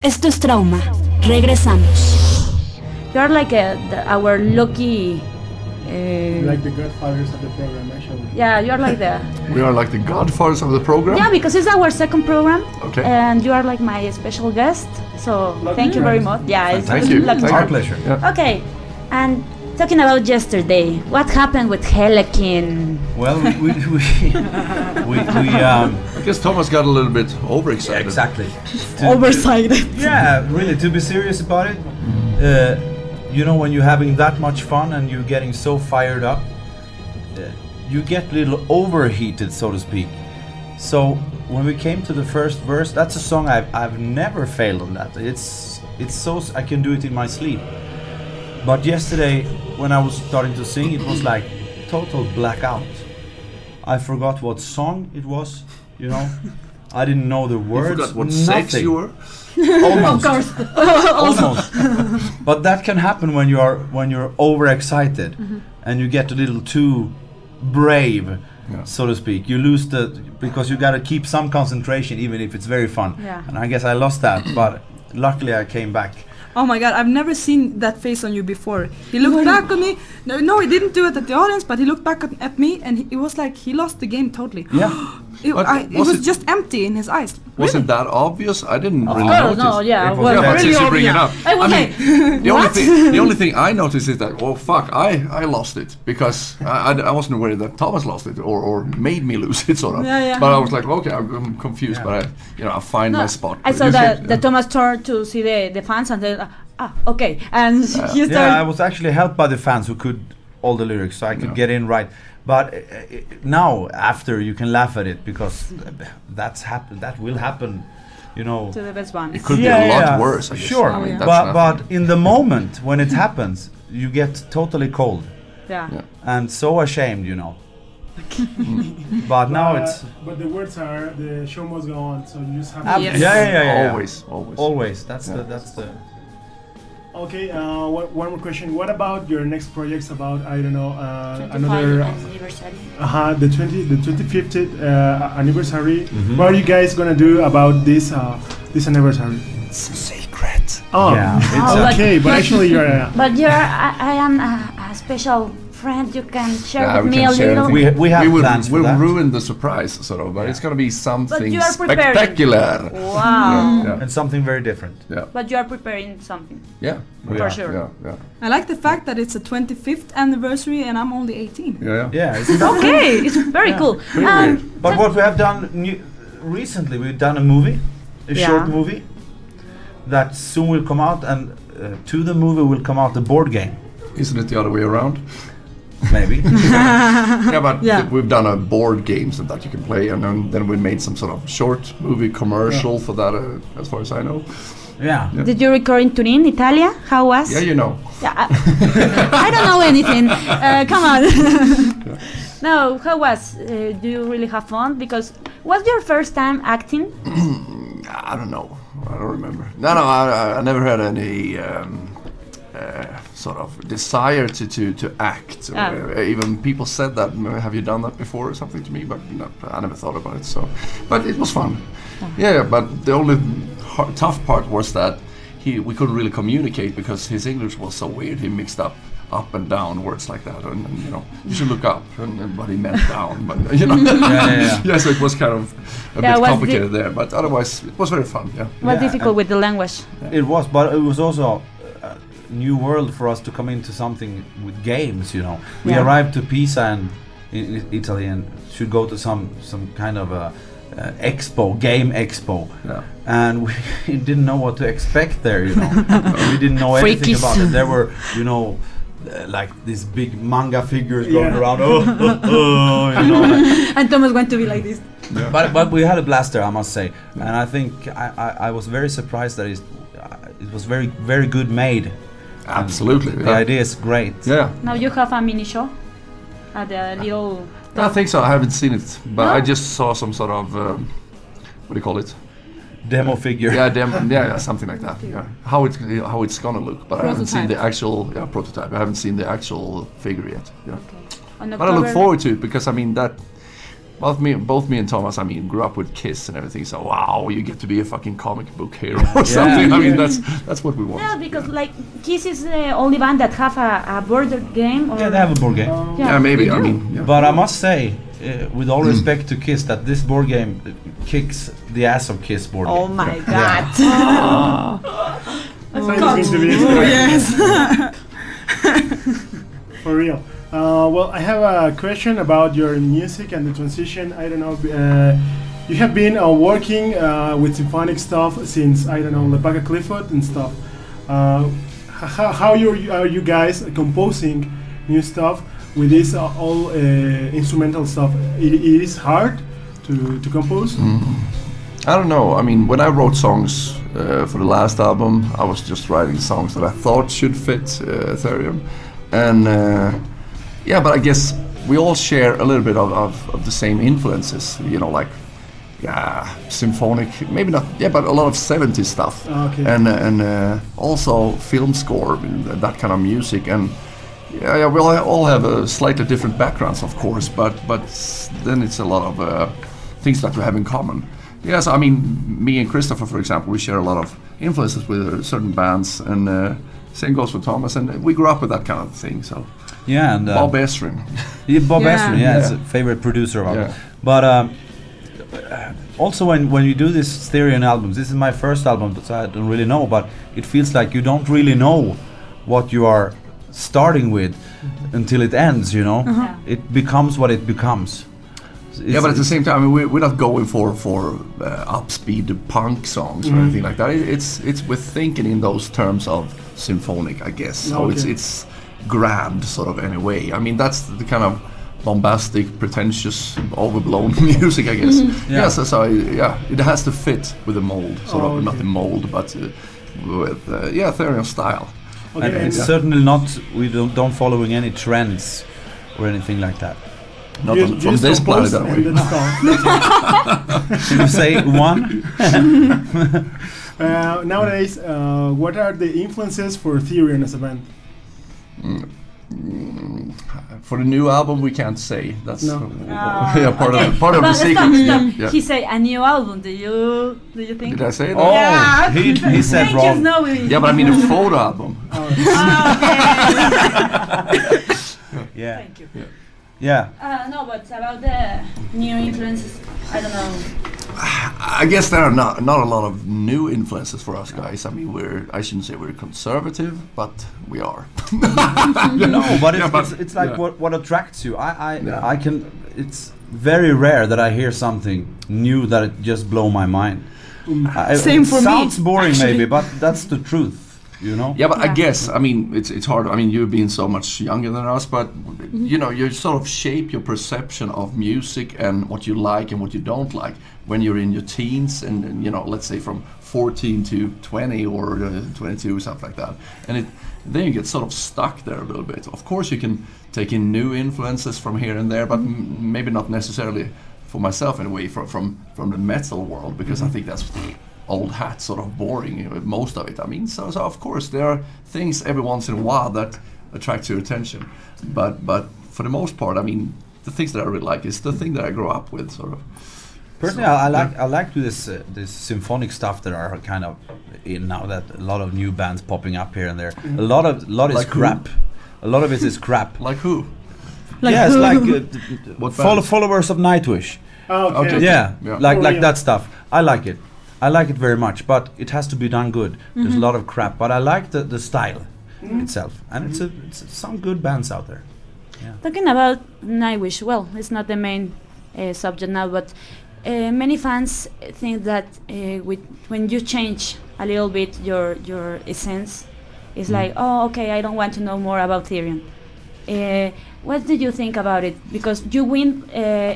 Esto es Trauma. Regresamos. You are like our lucky. Like the godfathers of the program, actually. Yeah, you are like the. We are like the godfathers of the program? Yeah, because it's our second program. Okay. And you are like my special guest. So Lucky thank you very much. Yeah, it's Thank you. lucky. Thank Our you. pleasure. Yeah. Okay, and talking about yesterday, what happened with Helikin? Well, we I guess Thomas got a little bit overexcited. exactly. Oversighted. Yeah, really. To be serious about it, you know, when you're having that much fun and you're getting so fired up, you get a little overheated, so to speak. So when we came to the first verse, that's a song I've never failed on that. It's so I can do it in my sleep. But yesterday, when I was starting to sing, it was like total blackout. I forgot what song it was. You know, I didn't know the You words. forgot what nothing. sex you were? Almost. Of course. Almost. But that can happen when you're overexcited and you get a little too brave, so to speak. You lose because you gotta keep some concentration even if it's very fun. Yeah. And I guess I lost that, but luckily I came back. Oh my god, I've never seen that face on you before. He looked back at me. No, he didn't do it at the audience, but he looked back at me and it was like he lost the game totally. Yeah. It Was was it- just empty in his eyes. Wasn't that obvious? I didn't really Oh notice. no, yeah. It was Well, Yeah, but very since you bring it up, I was like, the only what? thing I noticed is that, oh fuck, I lost it because I wasn't aware that Thomas lost it or made me lose it sort of. Yeah, yeah. But I was like, okay, I'm confused, but I find No, my spot. I saw You that said- the Thomas turned to see the fans and then okay, and he started. Yeah, I was actually helped by the fans who could all the lyrics, so I could get in right. But now, after, you can laugh at it because that will happen, you know. to the best one. It could be a lot worse, I guess. Sure, I mean, yeah. that's but nothing. in the moment when it happens, you get totally cold Yeah. Yeah. and so ashamed, you know. But now it's But the words are the show must go on, so you just have Ab- to. Yes. yeah. Always. Always. That's Yeah. the. Okay, one more question. What about your next projects? About I don't know 25 another anniversary. the 25th anniversary. What are you guys gonna do about this anniversary? Secret. Oh, Yeah, it's Oh, okay, but actually you're. But I am a special friend. You can share Yeah, with we me can a share little. anything. We have would plans for we'll that. ruin the surprise, sort of, but it's gonna be something you are preparing. spectacular. Wow. Yeah. And something very different. Yeah. But you are preparing something. Yeah. For yeah, sure. Yeah. I like the fact that it's a 25th anniversary and I'm only 18. Yeah. Yeah, isn't that Okay, it's very cool. Pretty weird. But what we have done recently, we've done a movie, a Yeah. short movie that soon will come out, and to the movie will come out the board game, Isn't it the other way around? maybe. Yeah, but Yeah. we've done a board games that you can play, and then we made some sort of short movie commercial for that, as far as I know. Yeah. Did you record in Turin, Italia? How was? Yeah, you know. Yeah, I don't know anything. Come on. No, how was? Do you really have fun? Because was your first time acting? I don't know. I don't remember. No, I never had any sort of desire to act. Even people said that. Have you done that before or something to me? But no, I never thought about it. So, but it was fun. Yeah, but the only tough part was that we couldn't really communicate because his English was so weird. He mixed up and down words like that, and you know, you should look up, and but he meant down. But you know, yeah. So it was kind of a bit complicated there. But otherwise, it was very fun. Yeah. Was difficult with the language? It was, but it was also a new world for us to come into something with games. You know, we Yeah. arrived to Pisa and in Italy and should go to some kind of a game expo, and we didn't know what to expect there. You know, we didn't know anything Freakies. about it. There were, you know, like these big manga figures going Yeah. around. You know. And Thomas went to be like this. But we had a blast there, I must say, and I think I was very surprised that it was very, very good made. Absolutely. The idea is great. Yeah. Now you have a mini show at the little. I think so. I haven't seen it, but No? I just saw some sort of what do you call it? Demo figure. Yeah, something like that. Yeah, how it's gonna look, but I haven't seen the actual prototype. I haven't seen the actual figure yet. Yeah, On but I look October- forward to it because I mean that both me and Thomas, I mean, grew up with Kiss and everything. So wow, you get to be a fucking comic book hero or something. I mean, that's what we want. Yeah, because like Kiss is the only band that have a board game. Or Yeah, they have a board game. Yeah, maybe. I mean, But I must say, with all respect to Kiss, that this board game kicks the ass of Kiss board game. Oh my God! So it's going to be Yes. for real. Well, I have a question about your music and the transition. I don't know. You have been working with symphonic stuff since, I don't know, Lepaka Clifford and stuff. How are you guys composing new stuff with this all instrumental stuff? It is hard to compose. I don't know. I mean, when I wrote songs for the last album, I was just writing songs that I thought should fit Therion, and yeah, but I guess we all share a little bit of the same influences. You know, like symphonic, maybe not. Yeah, but a lot of 70s stuff, and also film score, that kind of music, and yeah, we all have slightly different backgrounds, of course, but then it's a lot of things that we have in common. Yes, I mean, me and Christopher, for example, we share a lot of influences with certain bands, and same goes for Thomas, and we grew up with that kind of thing. So yeah, and Bob Ezrin. Bob Ezrin, is a favorite producer of ours. But also when you do this Therion albums, this is my first album, so I don't really know, but it feels like you don't really know what you are starting with until it ends. You know, it becomes what it becomes. Yeah, but at the same time, I mean, we're not going for upspeed punk songs or anything like that. It's we're thinking in those terms of symphonic, I guess. So it's grand, sort of, in a way. I mean, that's the kind of bombastic, pretentious, overblown music, I guess. So it has to fit with the mold, sort of, not the mold, but with Therion style. And it's certainly not. We don't following any trends or anything like that. Not from this planet, anyway. Can you say one? Nowadays, what are the influences for Therion as a band? For the new album, we can't say. That's part of the secret. He said a new album. Do you think? Did I say that? Oh, Yeah. he said Thank wrong. you, Snowy. Yeah, but I mean a photo album. Yeah. Thank you. Yeah. No, but about the new influences, I don't know. I guess there are not a lot of new influences for us guys. I mean, I shouldn't say we're conservative, but we are. No, but it's like what attracts you. I can. It's very rare that I hear something new that it just blow my mind. Same for me. Sounds boring, actually. maybe, but that's the truth. You know? Yeah, but I guess, I mean, it's hard. I mean, you've been so much younger than us, but you know, you sort of shape your perception of music and what you like and what you don't like when you're in your teens, and you know, let's say from 14 to 20 or 22, something like that. And then you get sort of stuck there a little bit. Of course, you can take in new influences from here and there, but maybe not necessarily, for myself anyway, from the metal world, because I think that's old hat, sort of boring, most of it. I mean, so of course there are things every once in a while that attract your attention, but for the most part, I mean, the things that I really like is the thing that I grew up with, sort of. Personally, I like this symphonic stuff that are kind of in now. That a lot of new bands popping up here and there. A lot is Like crap. A lot of it is crap. Like who? Yes, like What bands? followers of Nightwish. Okay. Yeah, like yeah. that stuff. I like it. I like it very much, but it has to be done good. There's a lot of crap, but I like the style itself, and it's some good bands out there. Talking about Nightwish, well, it's not the main subject now, but many fans think that when you change a little bit your essence, it's like, oh, okay, I don't want to know more about Therion. What did you think about it? Because you win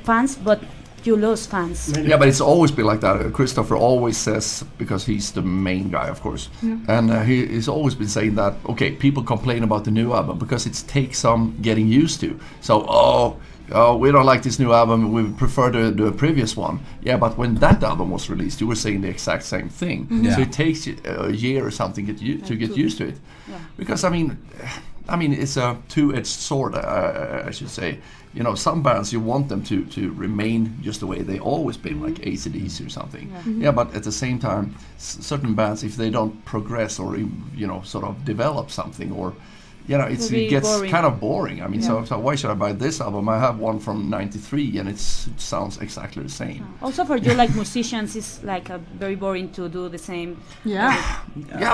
fans, but you lose fans. Yeah, but it's always been like that. Christopher always says, because he's the main guy, of course, and he's always been saying that, okay, people complain about the new album because it takes some getting used to. So, oh, we don't like this new album, we prefer the previous one. Yeah, but when that album was released, you were saying the exact same thing. So it takes a year or something to get used to it. Because, I mean, I mean, it's a two-edged sword, I should say. You know, some bands, you want them to remain just the way they always been, like AC/DC or something. Yeah, but at the same time, certain bands, if they don't progress or, you know, sort of develop something, or, you know, it gets boring. Kind of boring. I mean, so why should I buy this album? I have one from '93 and it sounds exactly the same. Also for you, like musicians, it's like very boring to do the same. Yeah,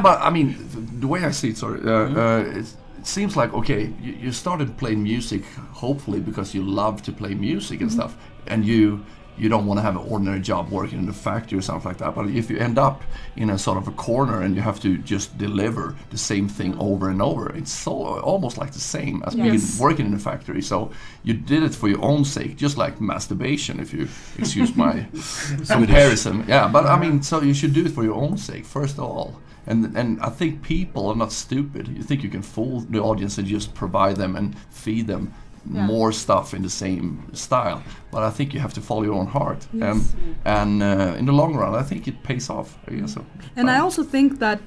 but I mean, the way I see it, it seems like, okay, you started playing music hopefully because you love to play music and stuff, and you don't want to have an ordinary job working in a factory or something like that. But if you end up in a sort of a corner and you have to just deliver the same thing over and over, it's so almost like the same as being working in a factory. So you did it for your own sake, just like masturbation, if you excuse my comparison. Yeah, but I mean, so you should do it for your own sake first of all. And I think people are not stupid. You think you can fool the audience and just provide them and feed them more stuff in the same style, but I think you have to follow your own heart, and in the long run, I think it pays off. I guess so. And I also think that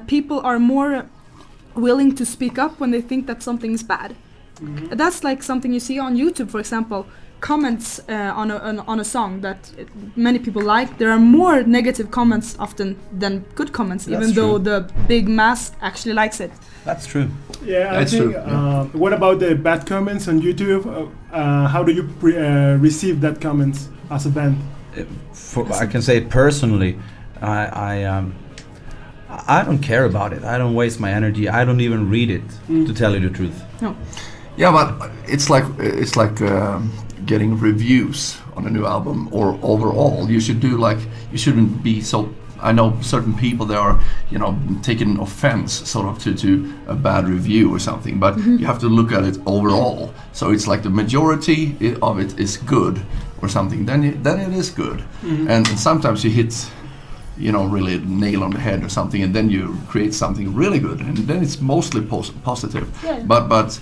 people are more willing to speak up when they think that something is bad. That's like something you see on YouTube, for example. Comments on a song that many people like, there are more negative comments often than good comments, even though the big mass actually likes it. That's true. Yeah, I think. What about the bad comments on YouTube? How do you receive that comments as a band? I can say personally, I don't care about it. I don't waste my energy. I don't even read it, to tell you the truth. No. Yeah, but it's like getting reviews on a new album or overall. You shouldn't be so. I know certain people, they are, you know, taking offense sort of to a bad review or something, but you have to look at it overall. So it's like the majority of it is good or something, then it is good. And sometimes you hit, you know, really nail on the head or something, and then you create something really good, and then it's mostly positive. But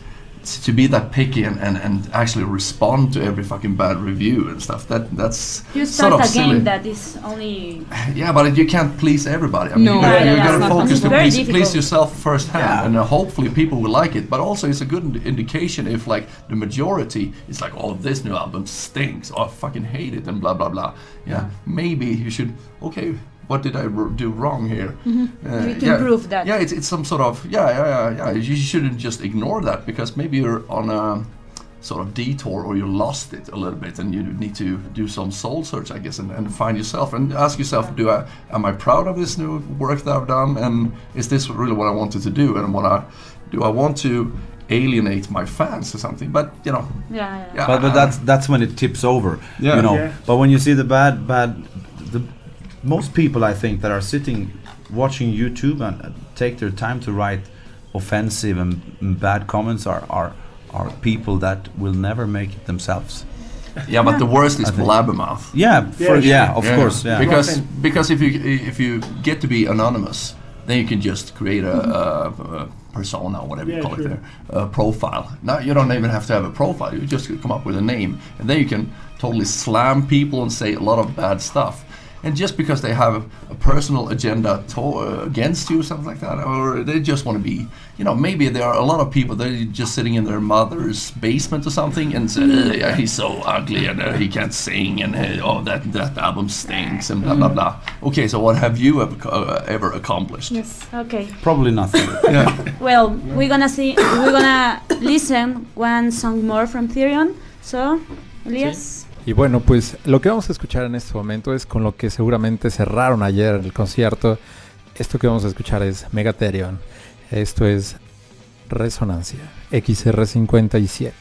to be that picky and actually respond to every fucking bad review and stuff, that's you start sort of a silly. game that is only but you can't please everybody. I mean, No. you gotta focus to please difficult. yourself firsthand, and hopefully people will like it. But also it's a good indication if like the majority is like, oh, this new album stinks, oh, I fucking hate it, and blah blah blah. Maybe you should, okay, what did I do wrong here? you need to improve that. Yeah, it's some sort of you shouldn't just ignore that, because maybe you're on a sort of detour or you lost it a little bit, and you need to do some soul search, I guess, and find yourself and ask yourself, am I proud of this new work that I've done, and is this really what I wanted to do, and do I want to alienate my fans or something? But you know, but that's when it tips over. You know. But when you see the bad most people, I think, that are sitting watching YouTube and take their time to write offensive and bad comments are people that will never make it themselves. But the worst is blabbermouth. Of course. Because if you get to be anonymous, then you can just create a persona, whatever you call it there, a profile. Now you don't even have to have a profile. You just come up with a name, and then you can totally slam people and say a lot of bad stuff. And just because they have a personal agenda against you or something like that, or they just want to be, you know, maybe there are a lot of people that are just sitting in their mother's basement or something and say, he's so ugly and he can't sing, and that album stinks, and blah blah blah. Okay, so what have you ever accomplished? Yes. Okay. Probably nothing. Well, we're gonna listen one song more from Therion. So, Elias. Y bueno, pues lo que vamos a escuchar en este momento es con lo que seguramente cerraron ayer el concierto. Esto que vamos a escuchar es Therion. Esto es Resonancia XR57.